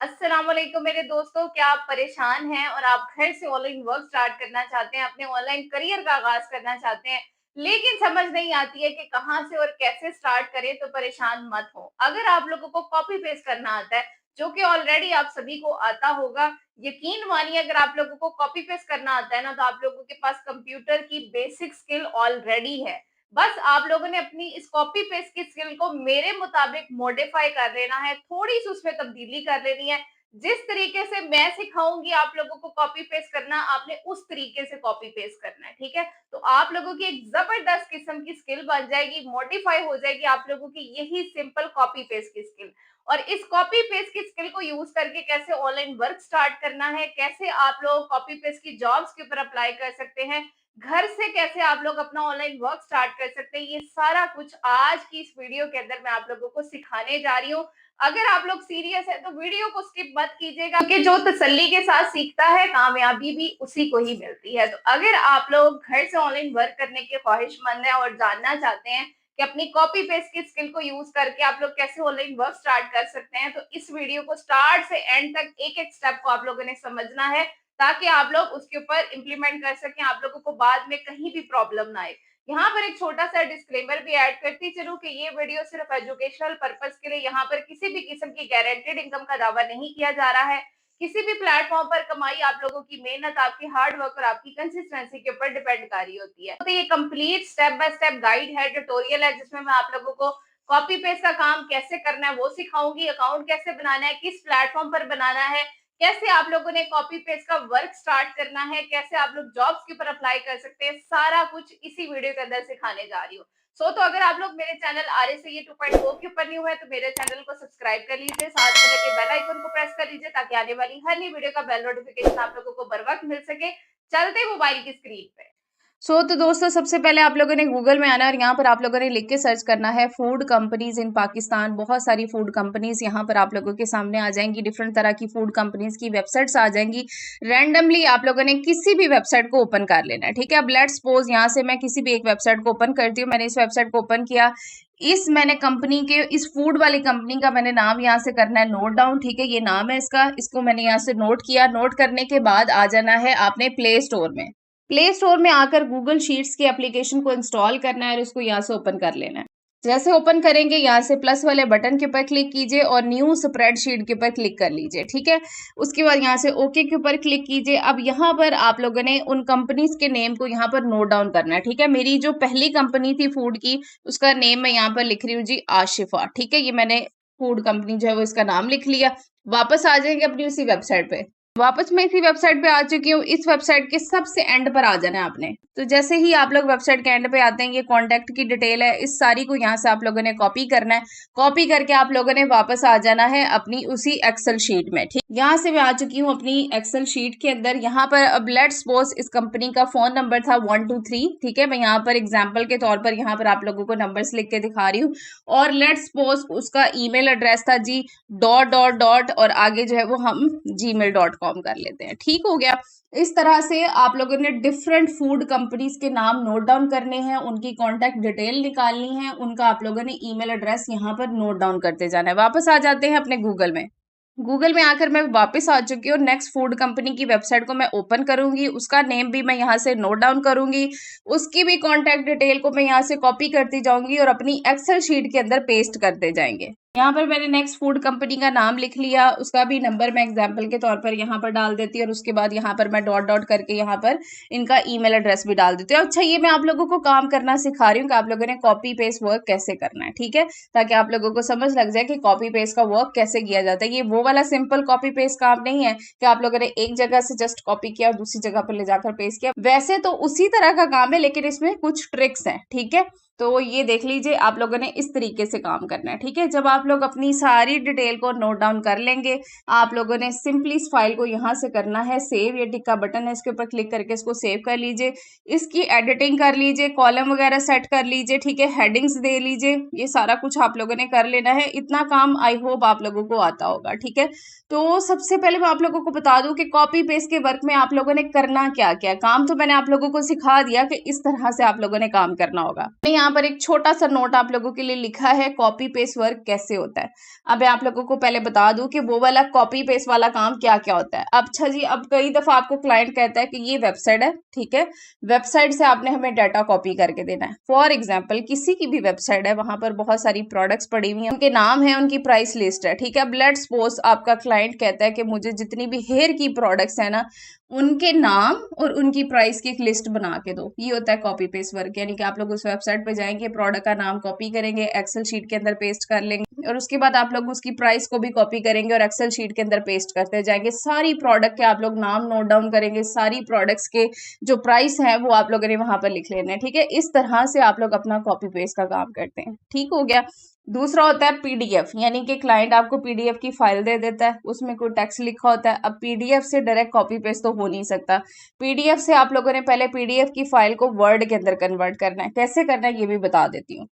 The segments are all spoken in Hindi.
अस्सलाम वालेकुम मेरे दोस्तों, क्या आप परेशान हैं और आप घर से ऑनलाइन वर्क स्टार्ट करना चाहते हैं, अपने ऑनलाइन करियर का आगाज करना चाहते हैं, लेकिन समझ नहीं आती है कि कहाँ से और कैसे स्टार्ट करें? तो परेशान मत हो। अगर आप लोगों को कॉपी पेस्ट करना आता है, जो कि ऑलरेडी आप सभी को आता होगा, यकीन मानिए अगर आप लोगों को कॉपी पेस्ट करना आता है ना, तो आप लोगों के पास कंप्यूटर की बेसिक स्किल ऑलरेडी है। बस आप लोगों ने अपनी इस कॉपी पेस्ट की स्किल को मेरे मुताबिक मॉडिफाई कर लेना है, थोड़ी-सी उसमें तब्दीली कर लेनी है। जिस तरीके से मैं सिखाऊंगी आप लोगों को कॉपी पेस्ट करना, आपने उस तरीके से कॉपी पेस्ट करना है, ठीक है? तो आप लोगों की एक जबरदस्त किस्म की स्किल बन जाएगी, मॉडिफाई हो जाएगी आप लोगों की यही सिंपल कॉपी पेस्ट की स्किल। और इस कॉपी पेस्ट की स्किल को यूज करके कैसे ऑनलाइन वर्क स्टार्ट करना है, कैसे आप लोग कॉपी पेस्ट की जॉब्स के ऊपर अप्लाई कर सकते हैं, घर से कैसे आप लोग अपना ऑनलाइन वर्क स्टार्ट कर सकते हैं, ये सारा कुछ आज की इस वीडियो के अंदर मैं आप लोगों को सिखाने जा रही हूँ। अगर आप लोग सीरियस है तो वीडियो को स्किप मत कीजिएगा, कि जो तसल्ली के साथ सीखता है कामयाबी भी उसी को ही मिलती है। तो अगर आप लोग घर से ऑनलाइन वर्क करने के ख्वाहिशमंद हैं और जानना चाहते हैं कि अपनी कॉपी पेस्ट की स्किल को यूज करके आप लोग कैसे ऑनलाइन वर्क स्टार्ट कर सकते हैं, तो इस वीडियो को स्टार्ट से एंड तक एक एक स्टेप को आप लोगों ने समझना है, ताकि आप लोग उसके ऊपर इम्प्लीमेंट कर सकें, आप लोगों को बाद में कहीं भी प्रॉब्लम ना आए। यहाँ पर एक छोटा सा डिस्क्लेमर भी ऐड करती चलूं कि ये वीडियो सिर्फ एजुकेशनल पर्पस के लिए, यहाँ पर किसी भी किस्म की गारंटेड इनकम का दावा नहीं किया जा रहा है। किसी भी प्लेटफॉर्म पर कमाई आप लोगों की मेहनत, आपकी हार्ड वर्क और आपकी कंसिस्टेंसी के ऊपर डिपेंड कर रही होती है। तो ये complete step by step guide है, ट्यूटोरियल है, जिसमें मैं आप लोगों को कॉपी पेस्ट का काम कैसे करना है वो सिखाऊंगी, अकाउंट कैसे बनाना है, किस प्लेटफॉर्म पर बनाना है, कैसे आप लोगों ने कॉपी पेस्ट का वर्क स्टार्ट करना है, कैसे आप लोग जॉब्स के ऊपर अप्लाई कर सकते हैं, सारा कुछ इसी वीडियो के अंदर सिखाने जा रही हूँ। तो अगर आप लोग मेरे चैनल RSAE 2.0 के ऊपर न्यू है तो मेरे चैनल को सब्सक्राइब कर लीजिए, साथ में लगे बेल आइकन को प्रेस कर लीजिए, ताकि आने वाली हर नई वीडियो का बेल नोटिफिकेशन आप लोगों को बर वक्त मिल सके, चलते मोबाइल की स्क्रीन पे। तो दोस्तों सबसे पहले आप लोगों ने गूगल में आना और यहाँ पर आप लोगों ने लिख के सर्च करना है फूड कंपनीज इन पाकिस्तान। बहुत सारी फूड कंपनीज यहाँ पर आप लोगों के सामने आ जाएंगी, डिफरेंट तरह की फूड कंपनीज की वेबसाइट्स आ जाएंगी। रैंडमली आप लोगों ने किसी भी वेबसाइट को ओपन कर लेना है, ठीक है? अब लेट्स सपोज यहाँ से मैं किसी भी एक वेबसाइट को ओपन करती हूँ। मैंने इस वेबसाइट को ओपन किया, मैंने कंपनी के इस फूड वाली कंपनी का मैंने नाम यहाँ से करना है नोट डाउन, ठीक है? ये नाम है इसका, इसको मैंने यहाँ से नोट किया। नोट करने के बाद आ जाना है आपने प्ले स्टोर में। प्ले स्टोर में आकर गूगल शीट्स की एप्लीकेशन को इंस्टॉल करना है और इसको यहाँ से ओपन कर लेना है। जैसे ओपन करेंगे यहाँ से प्लस वाले बटन के ऊपर क्लिक कीजिए और न्यू स्प्रेडशीट के ऊपर क्लिक कर लीजिए, ठीक है? उसके बाद यहाँ से ओके के ऊपर क्लिक कीजिए। अब यहाँ पर आप लोगों ने उन कंपनीज के नेम को यहाँ पर नोट डाउन करना है, ठीक है? मेरी जो पहली कंपनी थी फूड की, उसका नेम मैं यहाँ पर लिख रही हूँ जी आशिफा, ठीक है? ये मैंने फूड कंपनी जो है वो इसका नाम लिख लिया। वापस आ जाएंगे अपनी उसी वेबसाइट पे। वापस मैं इसी वेबसाइट पे आ चुकी हूँ। इस वेबसाइट के सबसे एंड पर आ जाना है आपने। तो जैसे ही आप लोग वेबसाइट के एंड पे आते हैं, ये कॉन्टेक्ट की डिटेल है, इस सारी को यहाँ से आप लोगों ने कॉपी करना है। कॉपी करके आप लोगों ने वापस आ जाना है अपनी उसी एक्सेल शीट में, ठीक? यहाँ से मैं आ चुकी हूँ अपनी एक्सेल शीट के अंदर। यहाँ पर अब लेट्स सपोज इस कंपनी का फोन नंबर था 123, ठीक है? मैं यहाँ पर एग्जाम्पल के तौर पर यहाँ पर आप लोगों को नंबर्स लिख के दिखा रही हूँ। और लेट्स सपोज उसका ईमेल एड्रेस था जी डॉट डॉट डॉट और आगे जो है वो हम gmail.com कर लेते हैं, ठीक हो गया? इस तरह से आप लोगों ने डिफरेंट फूड कंपनीज के नाम नोट डाउन करने हैं, उनकी कॉन्टेक्ट डिटेल निकालनी है, उनका आप लोगों ने ईमेल एड्रेस यहाँ पर नोट डाउन करते जाना है। वापस आ जाते हैं अपने गूगल में। गूगल में आकर मैं वापस आ चुकी हूँ। नेक्स्ट फूड कंपनी की वेबसाइट को मैं ओपन करूंगी, उसका नेम भी मैं यहाँ से नोट डाउन करूंगी, उसकी भी कॉन्टेक्ट डिटेल को मैं यहाँ से कॉपी करती जाऊंगी और अपनी एक्सेल शीट के अंदर पेस्ट करते जाएंगे। यहाँ पर मैंने नेक्स्ट फूड कंपनी का नाम लिख लिया, उसका भी नंबर मैं एग्जाम्पल के तौर पर यहाँ पर डाल देती हूँ और उसके बाद यहाँ पर मैं डॉट डॉट करके यहाँ पर इनका ईमेल एड्रेस भी डाल देती हूँ। अच्छा, ये मैं आप लोगों को काम करना सिखा रही हूँ कि आप लोगों ने कॉपी पेस्ट वर्क कैसे करना है, ठीक है? ताकि आप लोगों को समझ लग जाए कि कॉपी पेस्ट का वर्क कैसे किया जाता है। ये वो वाला सिंपल कॉपी पेस्ट काम नहीं है कि आप लोगों ने एक जगह से जस्ट कॉपी किया और दूसरी जगह पर ले जाकर पेस्ट किया। वैसे तो उसी तरह का काम है, लेकिन इसमें कुछ ट्रिक्स हैं, ठीक है? तो ये देख लीजिए, आप लोगों ने इस तरीके से काम करना है, ठीक है? जब आप लोग अपनी सारी डिटेल को नोट डाउन कर लेंगे, आप लोगों ने सिंपली इस फाइल को यहाँ से करना है सेव। ये टिक का बटन है, इसके ऊपर क्लिक करके इसको सेव कर लीजिए। इसकी एडिटिंग कर लीजिए, कॉलम वगैरह सेट कर लीजिए, ठीक है? हेडिंग्स दे लीजिए। ये सारा कुछ आप लोगों ने कर लेना है। इतना काम आई होप आप लोगों को आता होगा, ठीक है? तो सबसे पहले मैं आप लोगों को बता दूं कि कॉपी पेस्ट के वर्क में आप लोगों ने करना क्या क्या। काम तो मैंने आप लोगों को सिखा दिया कि इस तरह से आप लोगों ने काम करना होगा। मैं यहाँ यहाँ पर एक छोटा सा नोट आप लोगों के लिए लिखा है, कॉपी पेस्ट वर्क कैसे होता है। अब मैं आप लोगों को पहले बता दूं कि वो वाला कॉपी पेस्ट वाला काम क्या क्या होता है। अब अच्छा जी, अब कई दफा आपको क्लाइंट कहता है कि ये वेबसाइट है, ठीक है, वेबसाइट से आपने हमें डाटा कॉपी करके देना है। फॉर एग्जाम्पल किसी की भी वेबसाइट है, वहां पर बहुत सारी प्रोडक्ट्स पड़ी हुई हैं, उनके नाम है, उनकी प्राइस लिस्ट है, ठीक है। अब लेट्स सपोज आपका क्लाइंट कहता है कि मुझे जितनी भी हेयर की प्रोडक्ट्स है ना, उनके नाम और उनकी प्राइस की एक लिस्ट बना के दो। ये होता है कॉपी पेस्ट वर्क। यानी कि आप लोग उस वेबसाइट पे जाएंगे, प्रोडक्ट का नाम कॉपी करेंगे, एक्सेल शीट के अंदर पेस्ट कर लेंगे और उसके बाद आप लोग उसकी प्राइस को भी कॉपी करेंगे और एक्सेल शीट के अंदर पेस्ट करते जाएंगे। सारी प्रोडक्ट के आप लोग नाम नोट डाउन करेंगे, सारी प्रोडक्ट्स के जो प्राइस है वो आप लोगों ने वहां पर लिख लेना है, ठीक है। इस तरह से आप लोग अपना कॉपी पेस्ट का काम करते हैं, ठीक हो गया। दूसरा होता है पीडीएफ, यानी कि क्लाइंट आपको पीडीएफ की फाइल दे देता है, उसमें कोई टेक्स्ट लिखा होता है। अब पीडीएफ से डायरेक्ट कॉपी पेस्ट तो हो नहीं सकता। पीडीएफ से आप लोगों ने पहले पीडीएफ की फाइल को वर्ड के अंदर कन्वर्ट करना है। कैसे करना है ये भी बता देती हूँ।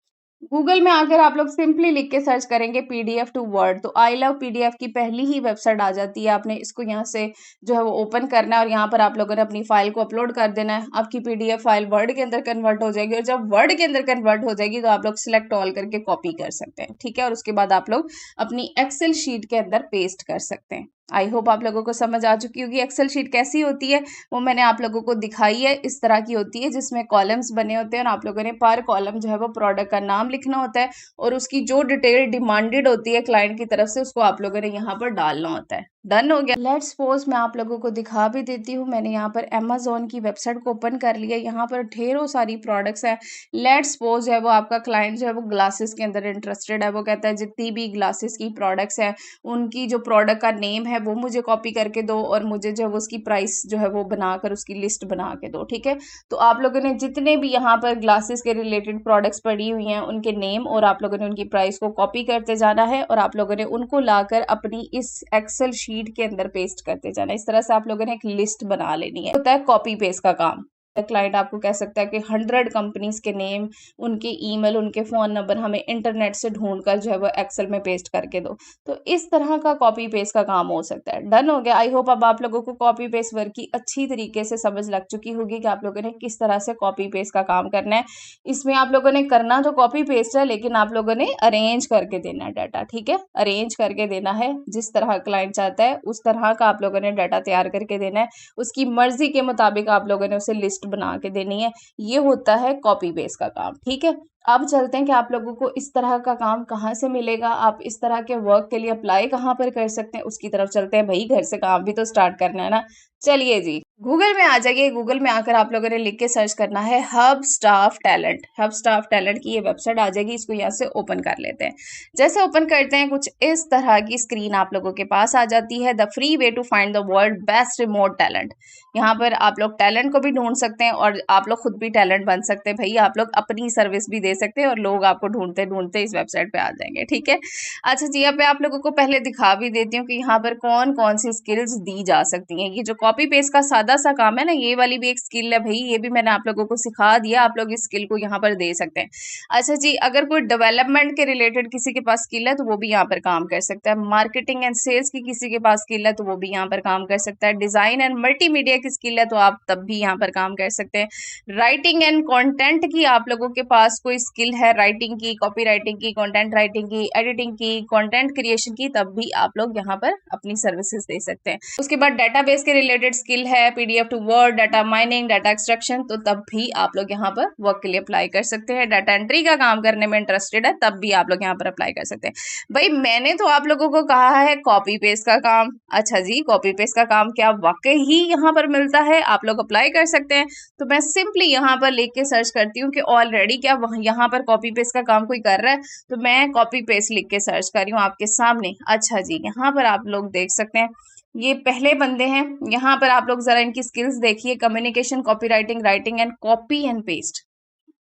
गूगल में आकर आप लोग सिंपली लिख के सर्च करेंगे पीडीएफ टू वर्ड, तो आई लव पीडीएफ की पहली ही वेबसाइट आ जाती है। आपने इसको यहाँ से जो है वो ओपन करना है और यहाँ पर आप लोगों ने अपनी फाइल को अपलोड कर देना है। आपकी पीडीएफ फाइल वर्ड के अंदर कन्वर्ट हो जाएगी और जब वर्ड के अंदर कन्वर्ट हो जाएगी तो आप लोग सिलेक्ट ऑल करके कॉपी कर सकते हैं, ठीक है। और उसके बाद आप लोग अपनी एक्सेल शीट के अंदर पेस्ट कर सकते हैं। आई होप आप लोगों को समझ आ चुकी होगी एक्सेल शीट कैसी होती है, वो मैंने आप लोगों को दिखाई है। इस तरह की होती है जिसमें कॉलम्स बने होते हैं और आप लोगों ने पर कॉलम जो है वो प्रोडक्ट का नाम लिखना होता है और उसकी जो डिटेल डिमांडेड होती है क्लाइंट की तरफ से उसको आप लोगों ने यहाँ पर डालना होता है। डन हो गया। लेट्स सपोज मैं आप लोगों को दिखा भी देती हूँ। मैंने यहाँ पर अमेजोन की वेबसाइट को ओपन कर लिया, यहाँ पर ढेरों सारी प्रोडक्ट्स हैं। लेट्स सपोज है वो आपका क्लाइंट जो है वो ग्लासेस के अंदर इंटरेस्टेड है, वो कहता है जितनी भी ग्लासेस की प्रोडक्ट्स हैं उनकी जो प्रोडक्ट का नेम है वो मुझे कॉपी करके दो और मुझे जो है उसकी प्राइस जो है वो बनाकर उसकी लिस्ट बना के दो, ठीक है। तो आप लोगों ने जितने भी यहाँ पर ग्लासेस के रिलेटेड प्रोडक्ट्स पड़ी हुई हैं उनके नेम और आप लोगों ने उनकी प्राइस को कॉपी करते जाना है और आप लोगों ने उनको लाकर अपनी इस एक्सेल शीट के अंदर पेस्ट करते जाना। इस तरह से आप लोगों ने एक लिस्ट बना लेनी है। होता है कॉपी पेस्ट का काम। क्लाइंट आपको कह सकता है कि 100 कंपनीज के नेम, उनके ईमेल, उनके फोन नंबर हमें इंटरनेट से ढूंढकर जो है वो एक्सेल में पेस्ट करके दो। तो इस तरह का कॉपी पेस्ट का काम हो सकता है। डन हो गया। आई होप अब आप लोगों को कॉपी पेस्ट वर्क की अच्छी तरीके से समझ लग चुकी होगी कि आप लोगों ने किस तरह से कॉपी पेस्ट का काम करना है। इसमें आप लोगों ने करना तो कॉपी पेस्ट है, लेकिन आप लोगों ने अरेंज करके देना है डाटा, ठीक है। अरेंज करके देना है, जिस तरह क्लाइंट चाहता है उस तरह का आप लोगों ने डाटा तैयार करके देना है। उसकी मर्जी के मुताबिक आप लोगों ने उसे लिस्ट बना के देनी है। ये होता है कॉपी पेस्ट का काम, ठीक है। अब चलते हैं कि आप लोगों को इस तरह का काम कहाँ से मिलेगा, आप इस तरह के वर्क के लिए अप्लाई कहाँ पर कर सकते हैं, उसकी तरफ चलते हैं। भाई घर से काम भी तो स्टार्ट करना है ना। चलिए जी, गूगल में आ जाइए। गूगल में आकर आप लोगों ने लिख के सर्च करना है hub staff talent. Hub staff talent की ये वेबसाइट आ जाएगी। इसको यहाँ से ओपन कर लेते हैं। जैसे ओपन करते हैं कुछ इस तरह की स्क्रीन आप लोगों के पास आ जाती है। The free way to find the world best remote talent. यहाँ पर आप लोग टैलेंट को भी ढूंढ सकते हैं और आप लोग खुद भी टैलेंट बन सकते हैं। भाई आप लोग अपनी सर्विस भी दे सकते हैं और लोग आपको ढूंढते ढूंढते इस वेबसाइट पे आ जाएंगे, ठीक है। अच्छा जी, यहाँ पे आप लोगों को पहले दिखा भी देती हूँ कि यहाँ पर कौन कौन सी स्किल्स दी जा सकती हैं। ये जो कॉपी पेस्ट का सादा सा काम है ना, ये वाली भी एक स्किल है भाई, ये भी मैंने आप लोगों को सिखा दिया। आप लोग इस स्किल को यहाँ पर दे सकते हैं। अच्छा जी, अगर कोई डेवलपमेंट के रिलेटेड किसी के पास स्किल है तो वो भी यहाँ पर काम कर सकता है। मार्केटिंग एंड सेल्स की किसी के पास स्किल है तो वो भी यहाँ पर काम कर सकता है। डिजाइन एंड मल्टीमीडिया की स्किल है तो आप तब भी यहाँ पर काम कर सकते हैं। राइटिंग एंड कंटेंट की आप लोगों के पास कोई स्किल है, राइटिंग की, कॉपी राइटिंग की, कंटेंट राइटिंग की, एडिटिंग की, कंटेंट क्रिएशन की, तब भी आप लोग यहाँ पर अपनी सर्विसेज दे सकते हैं। उसके बाद डेटाबेस के रिलेटेड स्किल है, PDF to word, data mining, data extraction, तो तब भी आप लोग यहाँ पर वर्क के लिए अप्लाई कर सकते हैं। डाटा एंट्री का काम करने में इंटरेस्टेड है तब भी आप लोग यहाँ पर अप्लाई कर सकते हैं। भाई मैंने तो आप लोगों को कहा है कॉपी पेस्ट का काम। अच्छा जी, कॉपी पेस्ट का काम क्या वाकई ही यहाँ पर मिलता है? आप लोग अप्लाई कर सकते हैं। तो मैं सिंपली यहाँ पर लिख के सर्च करती हूँ कि ऑलरेडी क्या यहाँ पर कॉपी पेस्ट का काम कोई कर रहा है, तो मैं कॉपी पेस्ट लिख के सर्च कर रही हूँ आपके सामने। अच्छा जी, यहाँ पर आप लोग देख सकते हैं ये पहले बंदे हैं। यहाँ पर आप लोग जरा इनकी स्किल्स देखिए, communication, copy writing, writing and copy and paste.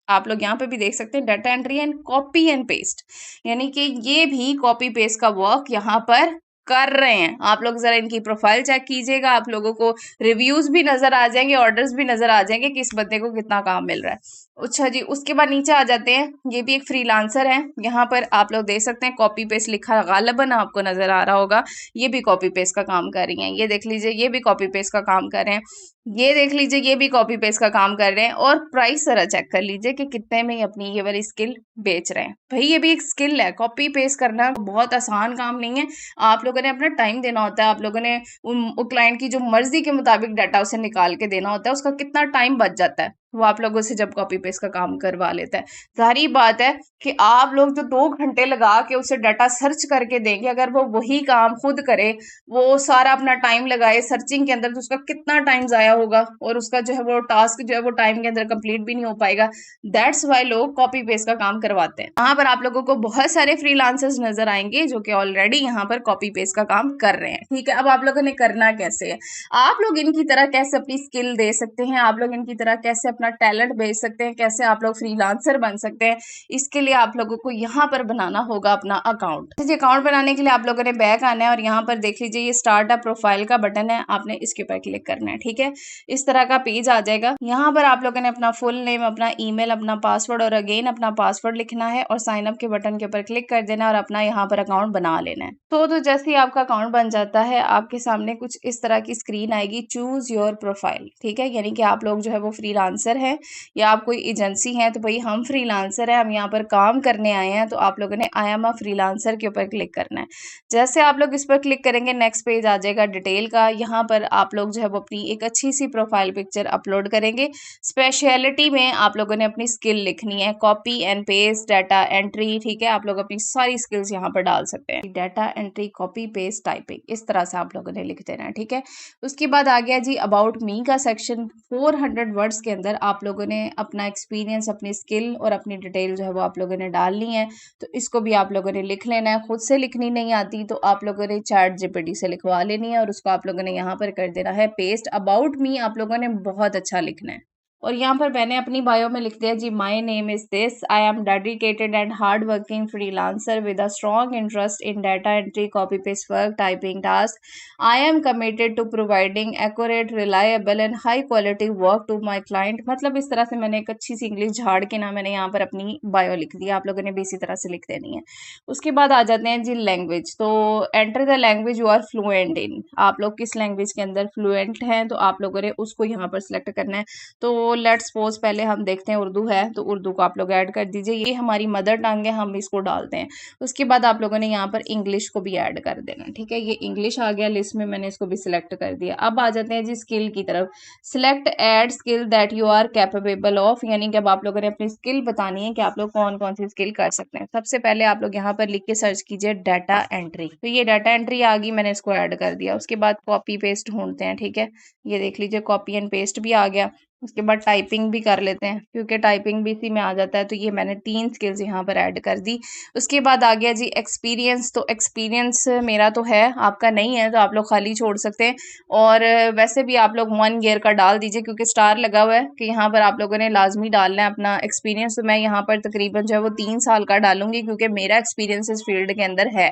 आप लोग यहाँ पे भी देख सकते हैं data entry and copy and paste, यानी कि ये भी कॉपी पेस्ट का वर्क यहाँ पर कर रहे हैं। आप लोग जरा इनकी प्रोफाइल चेक कीजिएगा, आप लोगों को रिव्यूज भी नजर आ जाएंगे, ऑर्डर्स भी नजर आ जाएंगे कि इस बंदे को कितना काम मिल रहा है। अच्छा जी, उसके बाद नीचे आ जाते हैं। ये भी एक फ्रीलांसर है। यहाँ पर आप लोग देख सकते हैं कॉपी पेस्ट लिखा गालिबन आपको नजर आ रहा होगा। ये भी कॉपी पेस्ट का काम कर रही हैं। ये देख लीजिए, ये भी कॉपी पेस्ट का काम कर रहे हैं। ये देख लीजिए, ये भी कॉपी पेस्ट का काम कर रहे हैं। और प्राइस जरा चेक कर लीजिए कि कितने में ये अपनी ये वाली स्किल बेच रहे हैं। भाई ये भी एक स्किल है, कॉपी पेस्ट करना बहुत आसान काम नहीं है। आप लोगों ने अपना टाइम देना होता है, आप लोगों ने क्लाइंट की जो मर्जी के मुताबिक डाटा उसे निकाल के देना होता है। उसका कितना टाइम बच जाता है वो आप लोगों से जब कॉपी पेस्ट का काम करवा लेता है। जाहिर बात है कि आप लोग जो 2 घंटे लगा के उसे डाटा सर्च करके देंगे, अगर वो वही काम खुद करे, वो सारा अपना टाइम लगाए सर्चिंग के अंदर, तो उसका कितना टाइम जाया होगा और उसका जो है वो टास्क जो है वो टाइम के अंदर कंप्लीट भी नहीं हो पाएगा। दैट्स वाई लोग कॉपी पेस्ट का काम करवाते हैं। यहाँ पर आप लोगों को बहुत सारे फ्रीलांसर्स नजर आएंगे जो कि ऑलरेडी यहाँ पर कॉपी पेस्ट का काम कर रहे हैं। ठीक है, अब आप लोगों ने करना कैसे है, आप लोग इनकी तरह कैसे अपनी स्किल दे सकते हैं, आप लोग इनकी तरह कैसे अपना टैलेंट बेच सकते हैं, कैसे आप लोग फ्रीलांसर बन सकते हैं, इसके लिए आप लोगों को यहाँ पर बनाना होगा अपना अकाउंट। अकाउंट बनाने के लिए आप लोगों ने बैक आना है और यहाँ पर देख लीजिए ये स्टार्ट अ प्रोफाइल का बटन है, आपने इसके ऊपर क्लिक करना है। ठीक है, इस तरह का पेज आ जाएगा। यहाँ पर आप लोगों ने अपना फुल नेम, अपना ईमेल, अपना पासवर्ड और अगेन अपना पासवर्ड लिखना है और साइन अप के बटन के ऊपर क्लिक कर देना और अपना यहाँ पर अकाउंट बना लेना है। तो जैसे ही आपका अकाउंट बन जाता है आपके सामने कुछ इस तरह की स्क्रीन आएगी, चूज योर प्रोफाइल। ठीक है, यानी कि आप लोग जो है वो फ्रीलांसर हैं या आप कोई एजेंसी हैं। तो भाई हम फ्रीलांसर हैं, हम यहाँ पर काम करने आए हैं, तो आप लोगों ने आई एम अ फ्रीलांसर के ऊपर क्लिक करना है। जैसे आप लोग इस पर क्लिक करेंगे नेक्स्ट पेज आ जाएगा डिटेल का। यहाँ पर आप लोग जो है वो अपनी एक अच्छी सी प्रोफाइल पिक्चर अपलोड करेंगे। स्पेशलिटी में आप लोगों ने अपनी स्किल लिखनी है, copy and paste, data entry. ठीक है, आप लोग अपनी सारी स्किल्स यहाँ पर डाल सकते हैं, data entry, copy paste, typing, इस तरह से आप लोगों ने लिख देना है। ठीक है, उसके बाद आ गया जी अबाउट मी का सेक्शन। 400 वर्ड्स के अंदर आप लोगों ने अपना एक्सपीरियंस, अपनी स्किल और अपनी डिटेल जो है वो आप लोगों ने डालनी है। तो इसको भी आप लोगों ने लिख लेना है। खुद से लिखनी नहीं आती तो आप लोगों ने चैट जीपीटी से लिखवा लेनी है और उसको आप लोगों ने यहाँ पर कर देना है पेस्ट। अबाउट मी आप लोगों ने बहुत अच्छा लिखना है और यहाँ पर मैंने अपनी बायो में लिख दिया जी, my name is this, I am dedicated and hard working freelancer with a strong interest in data entry, copy paste work, typing task. I am committed to providing accurate, reliable and high quality work to my client. मतलब इस तरह से मैंने एक अच्छी सी इंग्लिश झाड़ के ना मैंने यहाँ पर अपनी बायो लिख दी, आप लोगों ने भी इसी तरह से लिख देनी है। उसके बाद आ जाते हैं जी लैंग्वेज। तो enter the language you are fluent in, आप लोग किस लैंग्वेज के अंदर फ्लुएंट हैं तो आप लोगों ने उसको यहाँ पर सिलेक्ट करना है। तो लेट्स सपोज पहले हम देखते हैं उर्दू है, तो उर्दू को आप लोग ऐड कर दीजिए, ये हमारी मदर टंग है, हम इसको डालते हैं। उसके बाद आप लोगों ने यहाँ पर इंग्लिश को भी ऐड कर देना। ठीक है, ये इंग्लिश आ गया लिस्ट में, मैंने इसको भी सिलेक्ट कर दिया। अब आ जाते हैं जी स्किल की तरफ। Select add skill that you are capable of, यानी कि अब आप लोगों ने अपनी स्किल बतानी है कि आप लोग कौन कौन सी स्किल कर सकते हैं। सबसे पहले आप लोग यहाँ पर लिख के सर्च कीजिए डाटा एंट्री, तो ये डाटा एंट्री आ गई, मैंने इसको ऐड कर दिया। उसके बाद कॉपी पेस्ट ढूंढते हैं। ठीक है, ये देख लीजिए कॉपी एंड पेस्ट भी आ गया। उसके बाद टाइपिंग भी कर लेते हैं क्योंकि टाइपिंग भी इसी में आ जाता है। तो ये मैंने 3 स्किल्स यहाँ पर ऐड कर दी। उसके बाद आ गया जी एक्सपीरियंस। तो एक्सपीरियंस मेरा तो है, आपका नहीं है तो आप लोग खाली छोड़ सकते हैं। और वैसे भी आप लोग 1 ईयर का डाल दीजिए क्योंकि स्टार लगा हुआ है कि यहाँ पर आप लोगों ने लाजमी डालना है अपना एक्सपीरियंस। तो मैं यहाँ पर तकरीबन जो है वो 3 साल का डालूंगी क्योंकि मेरा एक्सपीरियंस इस फील्ड के अंदर है।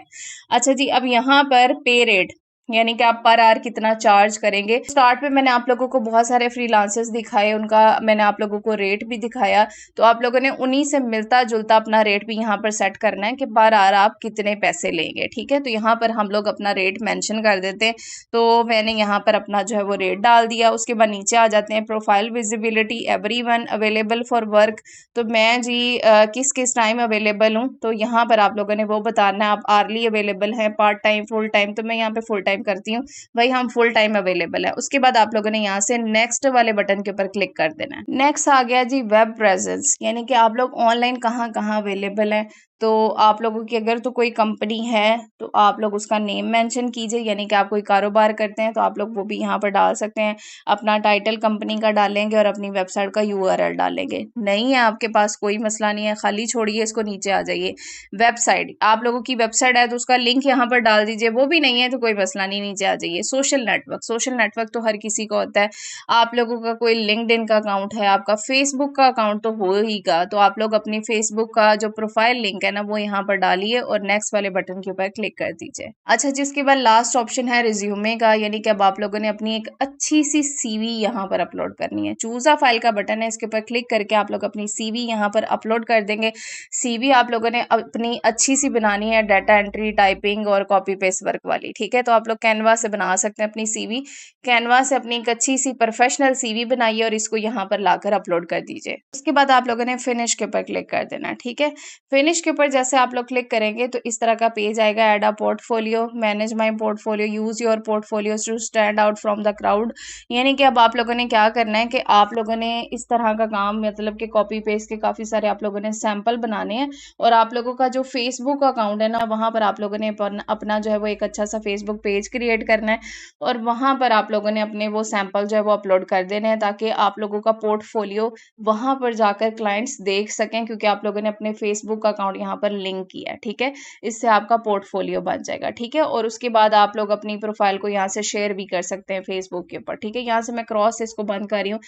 अच्छा जी, अब यहाँ पर पे रेट, यानी कि आप पर आवर कितना चार्ज करेंगे। स्टार्ट में मैंने आप लोगों को बहुत सारे फ्रीलांसर्स दिखाए, उनका मैंने आप लोगों को रेट भी दिखाया। तो आप लोगों ने उन्हीं से मिलता जुलता अपना रेट भी यहाँ पर सेट करना है कि पर आवर आप कितने पैसे लेंगे। ठीक है, तो यहाँ पर हम लोग अपना रेट मेंशन कर देते हैं। तो मैंने यहाँ पर अपना जो है वो रेट डाल दिया। उसके बाद नीचे आ जाते हैं profile visibility, everyone available for work. तो मैं जी किस किस टाइम अवेलेबल हूँ, तो यहाँ पर आप लोगों ने वो बताना है। आप आर्ली अवेलेबल हैं, पार्ट टाइम, फुल टाइम, तो मैं यहाँ पे फुल टाइम करती हूँ, भाई हम फुल टाइम अवेलेबल है। उसके बाद आप लोगों ने यहाँ से नेक्स्ट वाले बटन के ऊपर क्लिक कर देना है। नेक्स्ट आ गया जी वेब प्रेजेंस, यानी कि आप लोग ऑनलाइन कहाँ कहाँ अवेलेबल हैं। तो आप लोगों की अगर तो कोई कंपनी है तो आप लोग उसका नेम मेंशन कीजिए, यानी कि आप कोई कारोबार करते हैं तो आप लोग वो भी यहाँ पर डाल सकते हैं। अपना टाइटल कंपनी का डालेंगे और अपनी वेबसाइट का यूआरएल डालेंगे। नहीं है आपके पास कोई मसला नहीं है, खाली छोड़िए इसको, नीचे आ जाइए। वेबसाइट, आप लोगों की वेबसाइट है तो उसका लिंक यहाँ पर डाल दीजिए, वो भी नहीं है तो कोई मसला नहीं, नीचे आ जाइए। सोशल नेटवर्क, सोशल नेटवर्क तो हर किसी को होता है। आप लोगों का कोई लिंक्डइन का अकाउंट है, आपका फेसबुक का अकाउंट तो हो ही का, तो आप लोग अपनी फेसबुक का जो प्रोफाइल लिंक है है ना वो यहाँ पर डालिए और नेक्स्ट वाले बटन के ऊपर क्लिक कर दीजिए। अच्छा, जिसके बाद लास्ट ऑप्शन है रिज्यूमे का, यानी कि अब आप लोगों ने अपनी एक अच्छी सी सीवी यहाँ पर अपलोड करनी है। चूज अ फाइल का बटन है, इसके ऊपर क्लिक करके आप लोग अपनी सीवी यहाँ पर अपलोड कर देंगे। सीवी आप लोगों ने अपनी अच्छी सी बनानी है, डाटा एंट्री, टाइपिंग और कॉपी पेस्ट वर्क वाली, ठीक है। तो आप लोग कैनवा से बना सकते हैं अपनी सीवी। कैनवा से अपनी एक अच्छी सी प्रोफेशनल सीवी बनाइए और इसको यहाँ पर लाकर अपलोड कर दीजिए। उसके बाद आप लोगों ने फिनिश के ऊपर क्लिक कर देना, ठीक है। फिनिश के ऊपर जैसे आप लोग क्लिक करेंगे तो इस तरह का पेज आएगा, add a portfolio, manage my portfolio, use your portfolio to stand out from the crowd. यानी कि अब आप लोगों ने क्या करना है कि आप लोगों ने इस तरह का काम, मतलब कि कॉपी पेस्ट के काफी सारे आप लोगों ने सैंपल बनाने हैं और आप लोगों का जो फेसबुक अकाउंट है ना, वहां पर आप लोगों ने अपना जो है वो एक अच्छा सा फेसबुक पेज क्रिएट करना है और वहां पर आप लोगों ने अपने वो सैंपल जो है वो अपलोड कर देने हैं, ताकि आप लोगों का पोर्टफोलियो वहां पर जाकर क्लाइंट्स देख सकें, क्योंकि आप लोगों ने अपने फेसबुक अकाउंट यहाँ पर लिंक किया है, ठीक है। इससे आपका पोर्टफोलियो बन जाएगा, ठीक है। और उसके बाद आप लोग अपनी प्रोफाइल को यहाँ से शेयर भी कर सकते हैं फेसबुक के ऊपर, ठीक है। यहाँ से मैं क्रॉस इसको बंद कर रही हूँ।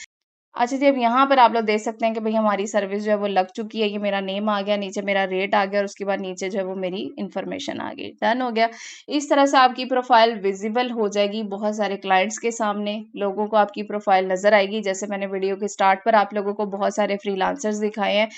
अच्छा जी, अब यहाँ पर आप लोग देख सकते हैं कि भाई हमारी सर्विस जो है वो लग चुकी है। ये मेरा नेम आ गया, नीचे मेरा रेट आ गया और उसके बाद नीचे जो है वो मेरी इन्फॉर्मेशन आ गई, डन हो गया। इस तरह से आपकी प्रोफाइल विजिबल हो जाएगी बहुत सारे क्लाइंट्स के सामने, लोगों को आपकी प्रोफाइल नजर आएगी। जैसे मैंने वीडियो के स्टार्ट पर आप लोगों को बहुत सारे फ्रीलांसर्स दिखाए हैं,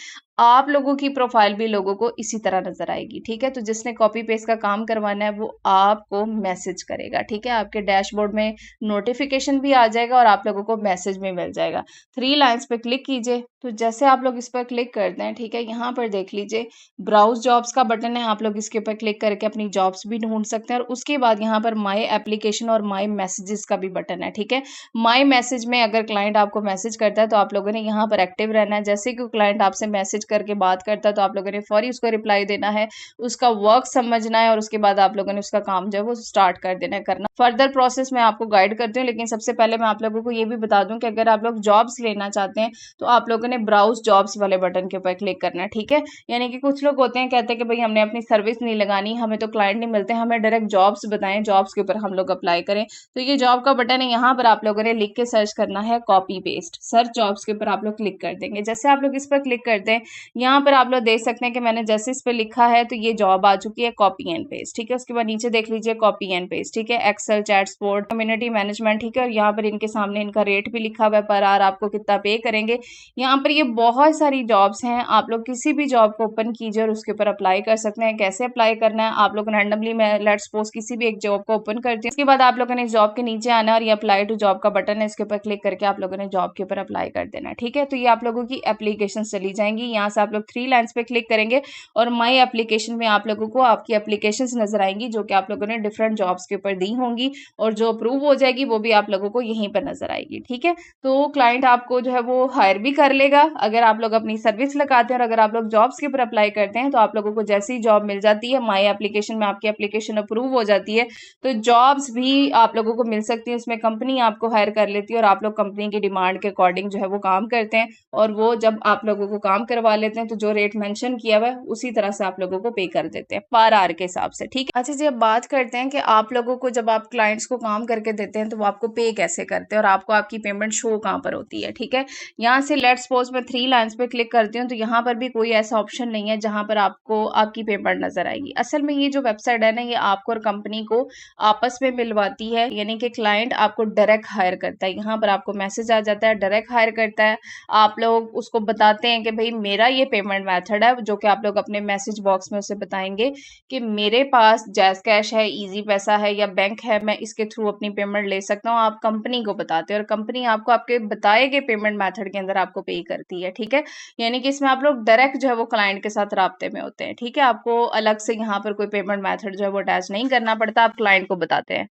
आप लोगों की प्रोफाइल भी लोगों को इसी तरह नजर आएगी, ठीक है। तो जिसने कॉपी पेस्ट का काम करवाना है वो आपको मैसेज करेगा, ठीक है। आपके डैशबोर्ड में नोटिफिकेशन भी आ जाएगा और आप लोगों को मैसेज भी मिल जाएगा। थ्री लाइंस पे क्लिक कीजिए, तो जैसे आप लोग इस पर क्लिक करते हैं, ठीक है, यहाँ पर देख लीजिए ब्राउज जॉब्स का बटन है, आप लोग इसके ऊपर क्लिक करके अपनी जॉब्स भी ढूंढ सकते हैं। और उसके बाद यहाँ पर माई एप्लीकेशन और माई मैसेजेस का भी बटन है, ठीक है। माई मैसेज में अगर क्लाइंट आपको मैसेज करता है तो आप लोगों ने यहाँ पर एक्टिव रहना है। जैसे कि क्लाइंट आपसे मैसेज करके बात करता है तो आप लोगों ने फौरी उसको रिप्लाई देना है, उसका वर्क समझना है और उसके बाद आप लोगों ने उसका काम जो है वो स्टार्ट कर देना है करना। फर्दर प्रोसेस मैं आपको गाइड करती हूँ, लेकिन सबसे पहले मैं आप लोगों को ये भी बता दूं कि अगर आप लोग जॉब्स लेना चाहते हैं तो आप लोगों ने ब्राउज जॉब्स वाले बटन के ऊपर क्लिक करना है, ठीक है। यानी कि कुछ लोग होते हैं कहते हैं कि भाई हमने अपनी सर्विस नहीं लगानी, हमें तो क्लाइंट नहीं मिलते, हमें डायरेक्ट जॉब्स बताएं, जॉब्स के ऊपर हम लोग अप्लाई करें। तो ये जॉब का बटन है, यहाँ पर आप लोगों ने लिख के सर्च करना है कॉपी पेस्ट, सर्च जॉब्स के ऊपर आप लोग क्लिक कर देंगे। जैसे आप लोग इस पर क्लिक करते हैं, यहाँ पर आप लोग देख सकते हैं कि मैंने जैसे इस पर लिखा है तो ये जॉब आ चुकी है कॉपी एंड पेस्ट, ठीक है। उसके बाद नीचे देख लीजिए कॉपी एंड पेस्ट, ठीक है, Excel, chat support, community management, ठीक है। और यहाँ पर इनके सामने इनका रेट भी लिखा हुआ है, पर आवर आपको कितना पे करेंगे। यहाँ पर ये बहुत सारी जॉब्स हैं, आप लोग किसी भी जॉब को ओपन कीजिए और उसके ऊपर अप्लाई कर सकते हैं। कैसे अप्लाई करना है, आप लोग रैंडमली, मैं लेट्स सपोज किसी भी एक जॉब को ओपन करती हूँ, उसके बाद आप लोगों ने जॉब के नीचे आना है और ये अप्लाई टू जॉब का बटन है, इसके ऊपर क्लिक करके आप लोगों ने जॉब के ऊपर अप्लाई कर देना है, ठीक है। तो ये आप लोगों की एप्लीकेशन चली जाएंगी। यहाँ से आप लोग थ्री लाइन्स पे क्लिक करेंगे और माई एप्लीकेशन में आप लोगों को आपकी एप्लीकेशंस नजर आएंगी जो कि आप लोगों ने डिफरेंट जॉब्स के ऊपर दी होंगी, और जो अप्रूव हो जाएगी वो भी आप लोगों को यहीं पर नजर आएगी, ठीक है। तो क्लाइंट आपको जो है वो हायर भी कर लेगा अगर आप लोग अपनी सर्विस लगाते हैं। और अगर आप लोग जॉब्स के ऊपर अप्लाई करते हैं तो आप लोगों को जैसी जॉब मिल जाती है, माई एप्लीकेशन में आपकी एप्लीकेशन अप्रूव हो जाती है, तो जॉब्स भी आप लोगों को मिल सकती है। उसमें कंपनी आपको हायर कर लेती है और आप लोग कंपनी की डिमांड के अकॉर्डिंग जो है वो काम करते हैं, और वो जब आप लोगों को काम करवा लेते हैं तो जो रेट मेंशन किया हुआ है उसी तरह से आप लोगों को पे कर देते हैं पर आवर के हिसाब से, ठीक है। अच्छा जी, अब बात करते हैं कि आप लोगों को जब आप क्लाइंट्स को काम करके देते हैं तो वो आपको पे कैसे करते हैं और आपको आपकी पेमेंट शो कहाँ पर होती है, ठीक है। यहाँ से लेट्स सपोज मैं थ्री लाइन्स पे क्लिक करती हूँ तो यहाँ पर भी कोई ऐसा ऑप्शन नहीं है जहां पर आपको आपकी पेमेंट नजर आएगी। असल में ये जो वेबसाइट है ना, ये आपको और कंपनी को आपस में मिलवाती है, यानी कि क्लाइंट आपको डायरेक्ट हायर करता है। यहाँ पर आपको मैसेज आ जाता है, डायरेक्ट हायर करता है, आप लोग उसको बताते हैं कि भाई मेरा ये पेमेंट मेथड है, जो कि आप लोग अपने मैसेज बॉक्स में उसे बताएंगे कि मेरे पास जैज़ कैश है, इजी पैसा है या बैंक है, मैं इसके थ्रू अपनी पेमेंट ले सकता हूँ। आप कंपनी को बताते हैं और कंपनी आपको आपके बताए गए पेमेंट मेथड के अंदर आपको पे करती है, ठीक है। यानी कि इसमें आप लोग डायरेक्ट जो है वो क्लाइंट के साथ राब्ते में होते हैं, ठीक है। आपको अलग से यहाँ पर कोई पेमेंट मेथड जो है वो अटैच नहीं करना पड़ता, आप क्लाइंट को बताते हैं।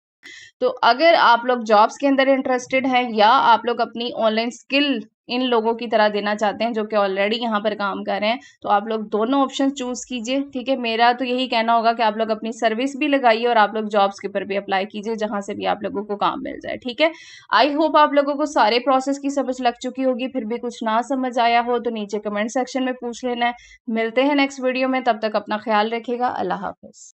तो अगर आप लोग जॉब्स के अंदर इंटरेस्टेड हैं या आप लोग अपनी ऑनलाइन स्किल इन लोगों की तरह देना चाहते हैं जो कि ऑलरेडी यहाँ पर काम कर रहे हैं, तो आप लोग दोनों ऑप्शन चूज कीजिए, ठीक है। मेरा तो यही कहना होगा कि आप लोग अपनी सर्विस भी लगाइए और आप लोग जॉब्स के ऊपर भी अप्लाई कीजिए जहां से भी आप लोगों को काम मिल जाए, ठीक है। आई होप आप लोगों को सारे प्रोसेस की समझ लग चुकी होगी। फिर भी कुछ ना समझ आया हो तो नीचे कमेंट सेक्शन में पूछ लेना है। मिलते हैं नेक्स्ट वीडियो में, तब तक अपना ख्याल रखिएगा। अल्लाह हाफिज।